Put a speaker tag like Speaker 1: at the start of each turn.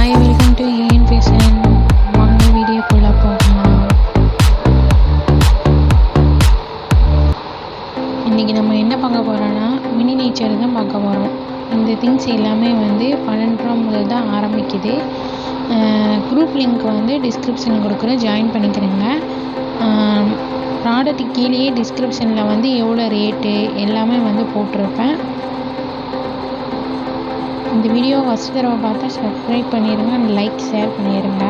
Speaker 1: Hi, welcome to ஏன் passion. வாங்க வீடியோக்குள்ளே போகலாம். இன்றைக்கி நம்ம என்ன பார்க்க போகிறோன்னா மினி நேச்சர் தான் பார்க்க போகிறோம். இந்த திங்ஸ் எல்லாமே 12 ரூபா முதல் தான் ஆரம்பிக்குது. குரூப் லிங்க் டிஸ்கிரிப்ஷனில் கொடுக்குறேன், ஜாயின் பண்ணிக்கிறேங்க. ப்ராடக்ட் கீழேயே டிஸ்கிரிப்ஷனில் எவ்வளோ ரேட்டு எல்லாமே போட்டிருப்பேன். இந்த வீடியோ ஃபஸ்ட் தடவை பார்த்தா சப்ஸ்கிரைப் பண்ணிடுங்க, லைக் ஷேர் பண்ணிடுங்க.